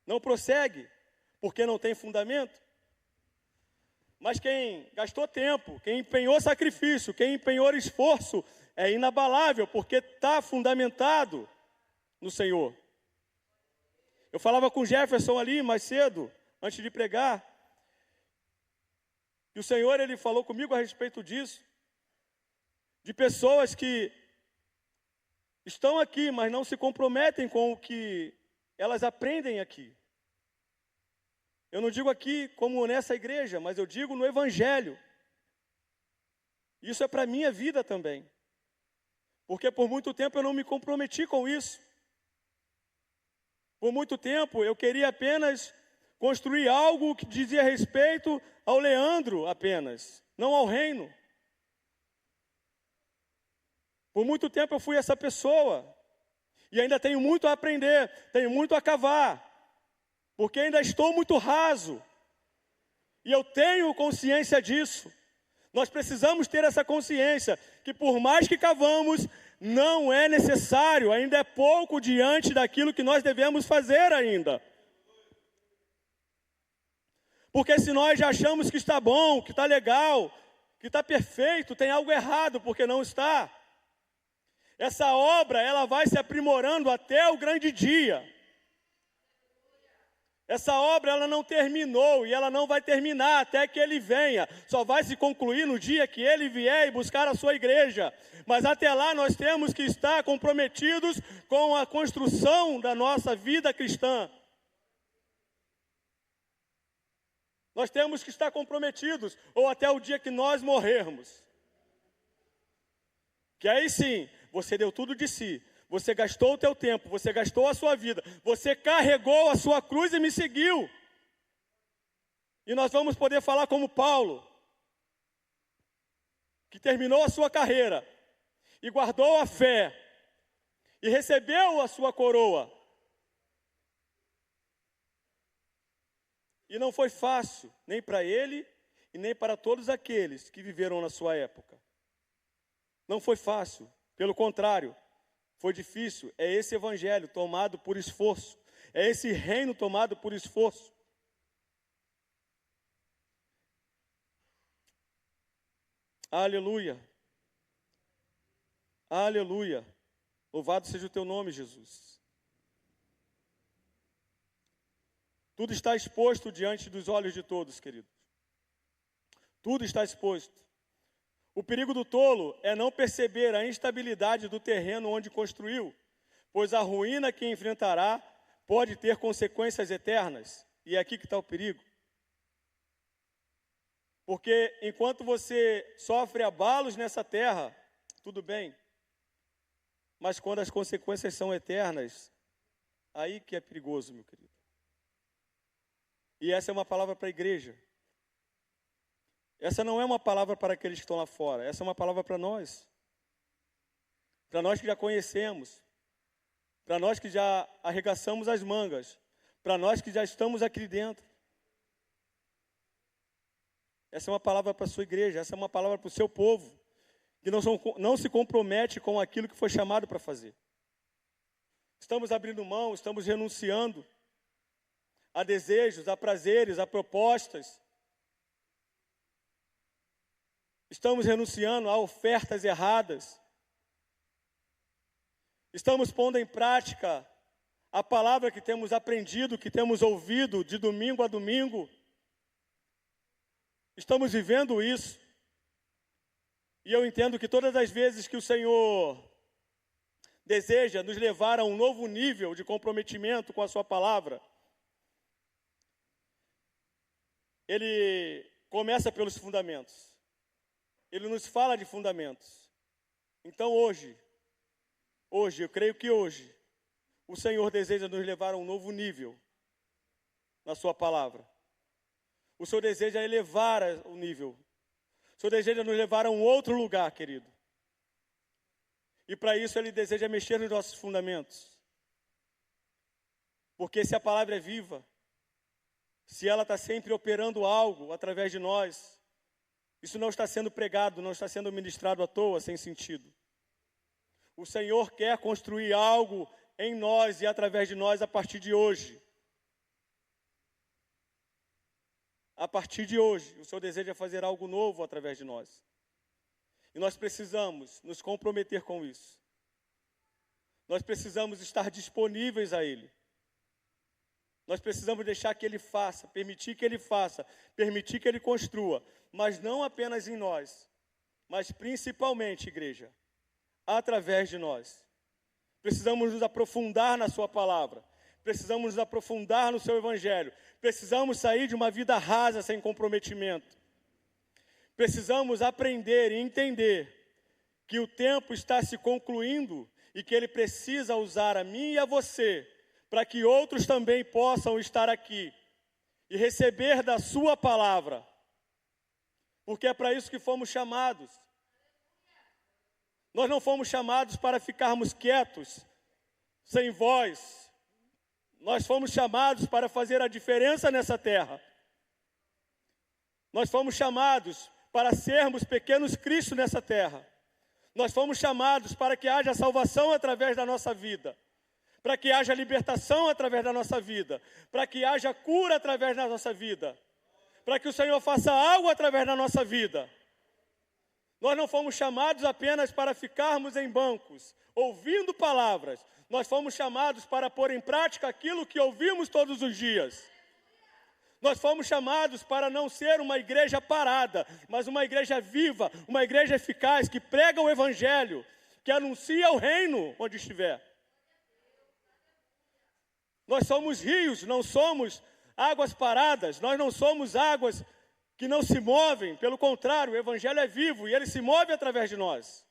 Não prossegue, porque não tem fundamento. Mas quem gastou tempo, quem empenhou sacrifício, quem empenhou esforço, é inabalável, porque está fundamentado no Senhor. Eu falava com o Jefferson ali mais cedo, antes de pregar, e o Senhor, Ele falou comigo a respeito disso, de pessoas que estão aqui, mas não se comprometem com o que elas aprendem aqui. Eu não digo aqui como nessa igreja, mas eu digo no Evangelho. Isso é para a minha vida também. Porque por muito tempo eu não me comprometi com isso. Por muito tempo eu queria apenas construir algo que dizia respeito ao Leandro apenas, não ao reino. Por muito tempo eu fui essa pessoa. E ainda tenho muito a aprender, tenho muito a cavar. Porque ainda estou muito raso. E eu tenho consciência disso. Nós precisamos ter essa consciência, que por mais que cavamos, não é necessário, ainda é pouco diante daquilo que nós devemos fazer ainda. Porque se nós já achamos que está bom, que está legal, que está perfeito, tem algo errado, porque não está. Essa obra, ela vai se aprimorando até o grande dia. Essa obra ela não terminou e ela não vai terminar até que ele venha. Só vai se concluir no dia que ele vier e buscar a sua igreja. Mas até lá nós temos que estar comprometidos com a construção da nossa vida cristã. Nós temos que estar comprometidos, ou até o dia que nós morrermos. Que aí sim, você deu tudo de si. Você gastou o teu tempo, você gastou a sua vida, você carregou a sua cruz e me seguiu. E nós vamos poder falar como Paulo, que terminou a sua carreira e guardou a fé e recebeu a sua coroa. E não foi fácil, nem para ele e nem para todos aqueles que viveram na sua época. Não foi fácil, pelo contrário. Foi difícil, é esse evangelho tomado por esforço, é esse reino tomado por esforço. Aleluia, aleluia, louvado seja o teu nome, Jesus. Tudo está exposto diante dos olhos de todos, queridos. Tudo está exposto. O perigo do tolo é não perceber a instabilidade do terreno onde construiu, pois a ruína que enfrentará pode ter consequências eternas. E é aqui que está o perigo. Porque enquanto você sofre abalos nessa terra, tudo bem. Mas quando as consequências são eternas, aí que é perigoso, meu querido. E essa é uma palavra para a igreja. Essa não é uma palavra para aqueles que estão lá fora, essa é uma palavra para nós. Para nós que já conhecemos, para nós que já arregaçamos as mangas, para nós que já estamos aqui dentro. Essa é uma palavra para a sua igreja, essa é uma palavra para o seu povo, que não se compromete com aquilo que foi chamado para fazer. Estamos abrindo mão, estamos renunciando a desejos, a prazeres, a propostas. Estamos renunciando a ofertas erradas. Estamos pondo em prática a palavra que temos aprendido, que temos ouvido de domingo a domingo. Estamos vivendo isso. E eu entendo que todas as vezes que o Senhor deseja nos levar a um novo nível de comprometimento com a sua palavra, Ele começa pelos fundamentos. Ele nos fala de fundamentos. Então hoje, eu creio que hoje, o Senhor deseja nos levar a um novo nível na sua palavra. O Senhor deseja elevar o nível. O Senhor deseja nos levar a um outro lugar, querido. E para isso Ele deseja mexer nos nossos fundamentos. Porque se a palavra é viva, se ela está sempre operando algo através de nós, isso não está sendo pregado, não está sendo ministrado à toa, sem sentido. O Senhor quer construir algo em nós e através de nós a partir de hoje. A partir de hoje, o Senhor deseja fazer algo novo através de nós. E nós precisamos nos comprometer com isso. Nós precisamos estar disponíveis a Ele. Nós precisamos deixar que Ele faça, permitir que Ele faça, permitir que Ele construa. Mas não apenas em nós, mas principalmente, igreja, através de nós. Precisamos nos aprofundar na sua palavra. Precisamos nos aprofundar no seu evangelho. Precisamos sair de uma vida rasa, sem comprometimento. Precisamos aprender e entender que o tempo está se concluindo e que Ele precisa usar a mim e a você para que outros também possam estar aqui e receber da sua palavra. Porque é para isso que fomos chamados. Nós não fomos chamados para ficarmos quietos, sem voz. Nós fomos chamados para fazer a diferença nessa terra. Nós fomos chamados para sermos pequenos Cristo nessa terra. Nós fomos chamados para que haja salvação através da nossa vida, para que haja libertação através da nossa vida, para que haja cura através da nossa vida, para que o Senhor faça algo através da nossa vida. Nós não fomos chamados apenas para ficarmos em bancos, ouvindo palavras. Nós fomos chamados para pôr em prática aquilo que ouvimos todos os dias. Nós fomos chamados para não ser uma igreja parada, mas uma igreja viva, uma igreja eficaz, que prega o evangelho, que anuncia o reino onde estiver. Nós somos rios, não somos águas paradas, nós não somos águas que não se movem, pelo contrário, o evangelho é vivo e ele se move através de nós.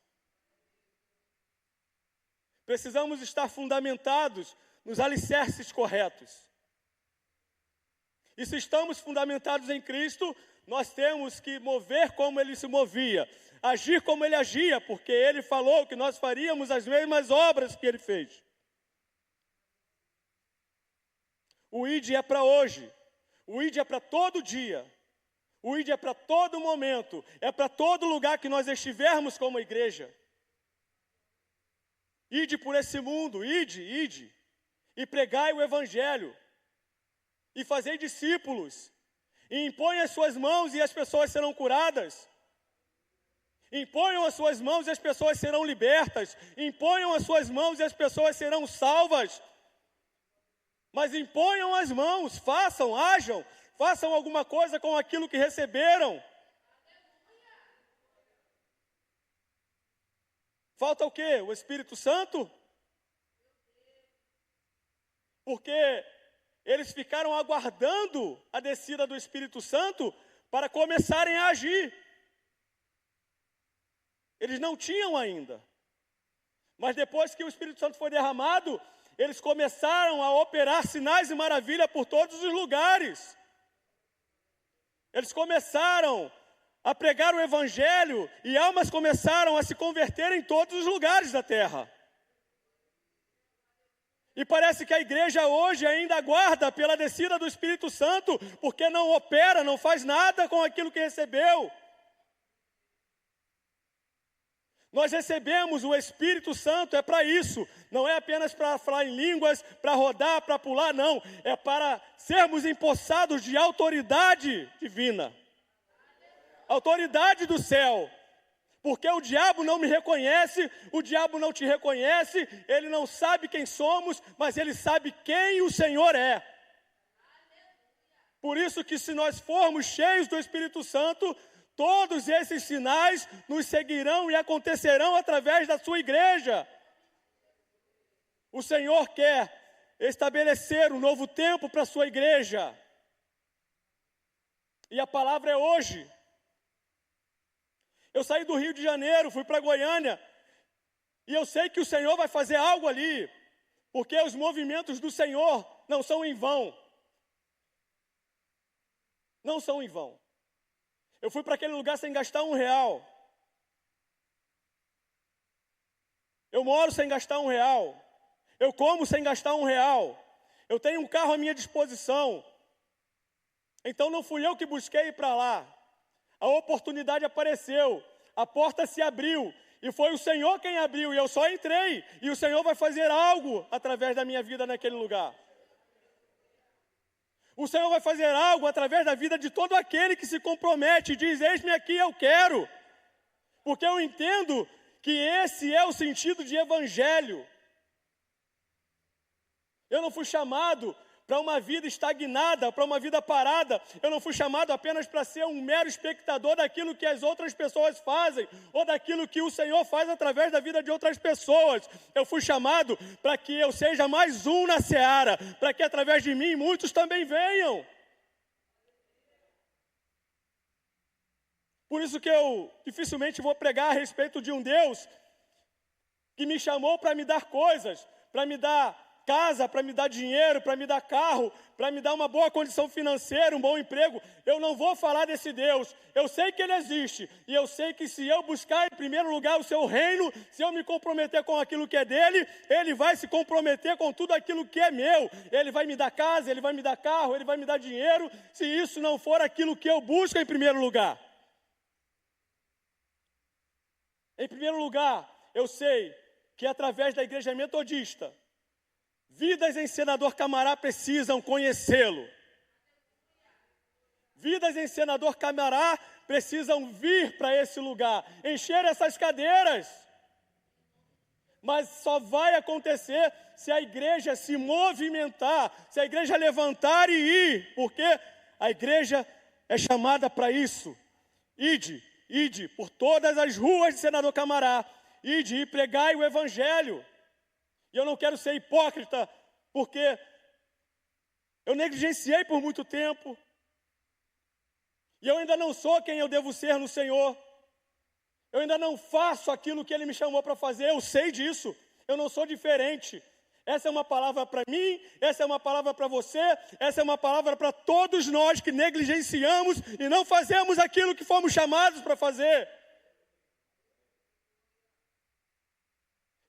Precisamos estar fundamentados nos alicerces corretos. E se estamos fundamentados em Cristo, nós temos que mover como ele se movia, agir como ele agia, porque ele falou que nós faríamos as mesmas obras que ele fez. O ID é para hoje, o ID é para todo dia, o ID é para todo momento, é para todo lugar que nós estivermos como igreja. Ide por esse mundo, ide, e pregai o evangelho. E fazei discípulos, e imponha as suas mãos e as pessoas serão curadas. Imponham as suas mãos e as pessoas serão libertas. Imponham as suas mãos e as pessoas serão salvas. Mas imponham as mãos, façam, ajam, façam alguma coisa com aquilo que receberam. Falta o quê? O Espírito Santo? Porque eles ficaram aguardando a descida do Espírito Santo para começarem a agir. Eles não tinham ainda. Mas depois que o Espírito Santo foi derramado, eles começaram a operar sinais e maravilhas por todos os lugares. Eles começaram a pregar o Evangelho e almas começaram a se converter em todos os lugares da terra. E parece que a igreja hoje ainda aguarda pela descida do Espírito Santo, porque não opera, não faz nada com aquilo que recebeu. Nós recebemos o Espírito Santo, é para isso, não é apenas para falar em línguas, para rodar, para pular, não. É para sermos empossados de autoridade divina. Autoridade do céu. Porque o diabo não me reconhece, o diabo não te reconhece, ele não sabe quem somos, mas ele sabe quem o Senhor é. Por isso que se nós formos cheios do Espírito Santo, todos esses sinais nos seguirão e acontecerão através da sua igreja. O Senhor quer estabelecer um novo tempo para a sua igreja. E a palavra é hoje. Eu saí do Rio de Janeiro, fui para Goiânia, e eu sei que o Senhor vai fazer algo ali, porque os movimentos do Senhor não são em vão. Não são em vão. Eu fui para aquele lugar sem gastar R$1. Eu moro sem gastar R$1. Eu como sem gastar R$1. Eu tenho um carro à minha disposição. Então não fui eu que busquei ir para lá. A oportunidade apareceu, a porta se abriu, e foi o Senhor quem abriu, e eu só entrei, e o Senhor vai fazer algo através da minha vida naquele lugar. O Senhor vai fazer algo através da vida de todo aquele que se compromete e diz, eis-me aqui, eu quero. Porque eu entendo que esse é o sentido de evangelho. Eu não fui chamado para uma vida estagnada, para uma vida parada. Eu não fui chamado apenas para ser um mero espectador daquilo que as outras pessoas fazem, ou daquilo que o Senhor faz através da vida de outras pessoas. Eu fui chamado para que eu seja mais um na seara, para que através de mim muitos também venham. Por isso que eu dificilmente vou pregar a respeito de um Deus que me chamou para me dar coisas, para me dar casa, para me dar dinheiro, para me dar carro, para me dar uma boa condição financeira, um bom emprego. Eu não vou falar desse Deus. Eu sei que Ele existe. E eu sei que se eu buscar em primeiro lugar o seu reino, se eu me comprometer com aquilo que é dele, Ele vai se comprometer com tudo aquilo que é meu. Ele vai me dar casa, Ele vai me dar carro, Ele vai me dar dinheiro, se isso não for aquilo que eu busco em primeiro lugar. Em primeiro lugar, eu sei que através da igreja metodista, vidas em Senador Camará precisam conhecê-lo. Vidas em Senador Camará precisam vir para esse lugar, encher essas cadeiras. Mas só vai acontecer se a igreja se movimentar, se a igreja levantar e ir, porque A igreja é chamada para isso. Ide por todas as ruas de Senador Camará. Ide e pregai o evangelho. E eu não quero ser hipócrita, porque eu negligenciei por muito tempo. E eu ainda não sou quem eu devo ser no Senhor. Eu ainda não faço aquilo que Ele me chamou para fazer. Eu sei disso. Eu não sou diferente. Essa é uma palavra para mim, essa é uma palavra para você, essa é uma palavra para todos nós que negligenciamos e não fazemos aquilo que fomos chamados para fazer.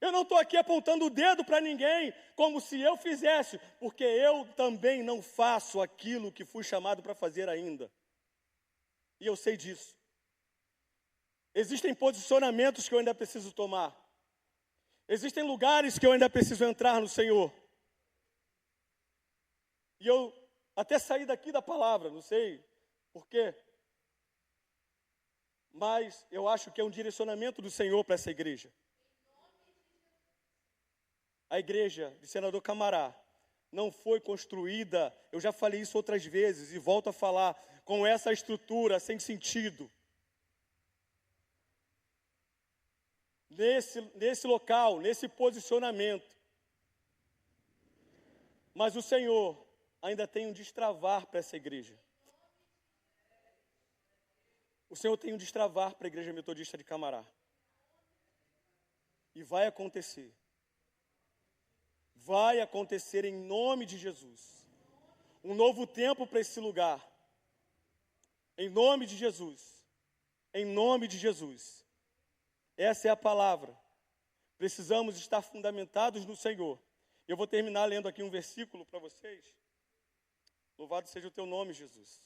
Eu não estou aqui apontando o dedo para ninguém, como se eu fizesse, porque eu também não faço aquilo que fui chamado para fazer ainda. E eu sei disso. Existem posicionamentos que eu ainda preciso tomar. Existem lugares que eu ainda preciso entrar no Senhor. E eu até saí daqui da palavra, não sei por quê. Mas eu acho que é um direcionamento do Senhor para essa igreja. A igreja de Senador Camará não foi construída, eu já falei isso outras vezes e volto a falar, com essa estrutura sem sentido. Nesse local, nesse posicionamento. Mas o Senhor ainda tem um destravar para essa igreja. O Senhor tem um destravar para a Igreja Metodista de Camará. E vai acontecer. Vai acontecer em nome de Jesus. Um novo tempo para esse lugar. Em nome de Jesus. Em nome de Jesus. Essa é a palavra. Precisamos estar fundamentados no Senhor. Eu vou terminar lendo aqui um versículo para vocês. Louvado seja o teu nome, Jesus.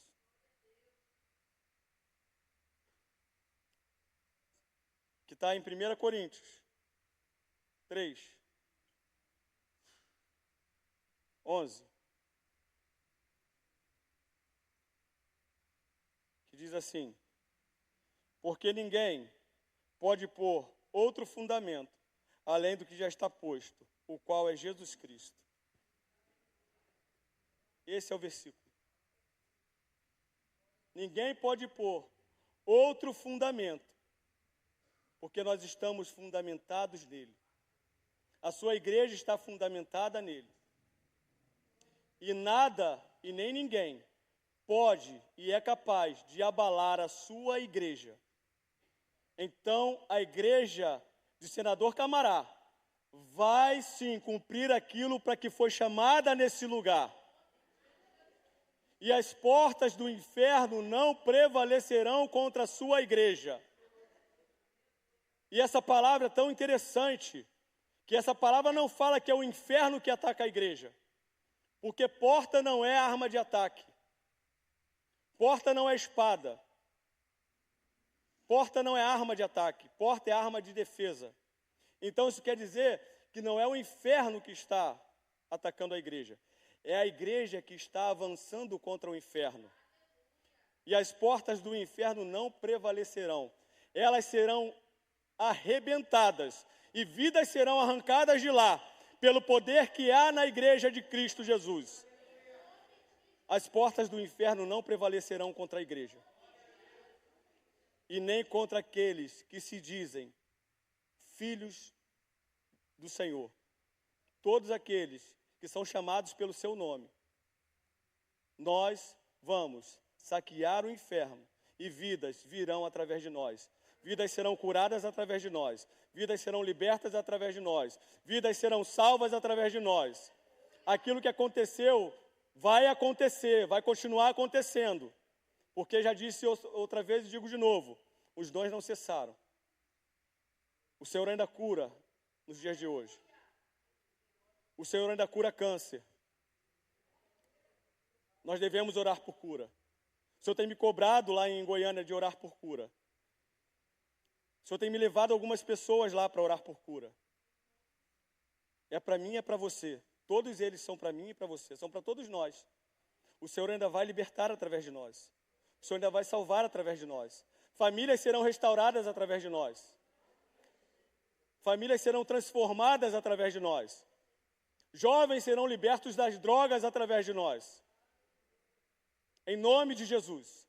Que está em 1 Coríntios 3, 11. Que diz assim: porque ninguém pode pôr outro fundamento, além do que já está posto, o qual é Jesus Cristo. Esse é o versículo. Ninguém pode pôr outro fundamento, porque nós estamos fundamentados nele. A sua igreja está fundamentada nele. E nada e nem ninguém pode e é capaz de abalar a sua igreja. Então, a igreja de Senador Camará vai sim cumprir aquilo para que foi chamada nesse lugar. E as portas do inferno não prevalecerão contra a sua igreja. E essa palavra é tão interessante, que essa palavra não fala que é o inferno que ataca a igreja. Porque porta não é arma de ataque. Porta não é espada. Porta não é arma de ataque, porta é arma de defesa. Então isso quer dizer que não é o inferno que está atacando a igreja. É a igreja que está avançando contra o inferno. E as portas do inferno não prevalecerão. Elas serão arrebentadas e vidas serão arrancadas de lá, pelo poder que há na igreja de Cristo Jesus. As portas do inferno não prevalecerão contra a igreja. E nem contra aqueles que se dizem filhos do Senhor. Todos aqueles que são chamados pelo seu nome. Nós vamos saquear o inferno e vidas virão através de nós. Vidas serão curadas através de nós. Vidas serão libertas através de nós. Vidas serão salvas através de nós. Aquilo que aconteceu vai acontecer, vai continuar acontecendo. Porque já disse outra vez e digo de novo, os dons não cessaram. O Senhor ainda cura nos dias de hoje. O Senhor ainda cura câncer. Nós devemos orar por cura. O Senhor tem me cobrado lá em Goiânia de orar por cura. O Senhor tem me levado algumas pessoas lá para orar por cura. É para mim e é para você. Todos eles são para mim e para você. São para todos nós. O Senhor ainda vai libertar através de nós. O Senhor ainda vai salvar através de nós. Famílias serão restauradas através de nós. Famílias serão transformadas através de nós. Jovens serão libertos das drogas através de nós. Em nome de Jesus.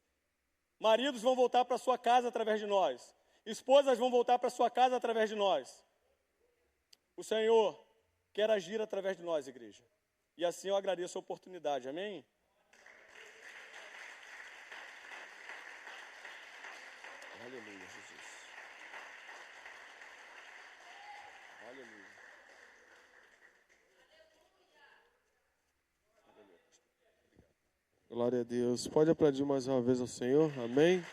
Maridos vão voltar para sua casa através de nós. Esposas vão voltar para sua casa através de nós. O Senhor quer agir através de nós, igreja. E assim eu agradeço a oportunidade. Amém? Aleluia, Jesus. Aleluia. Glória a Deus. Pode aplaudir mais uma vez ao Senhor. Amém.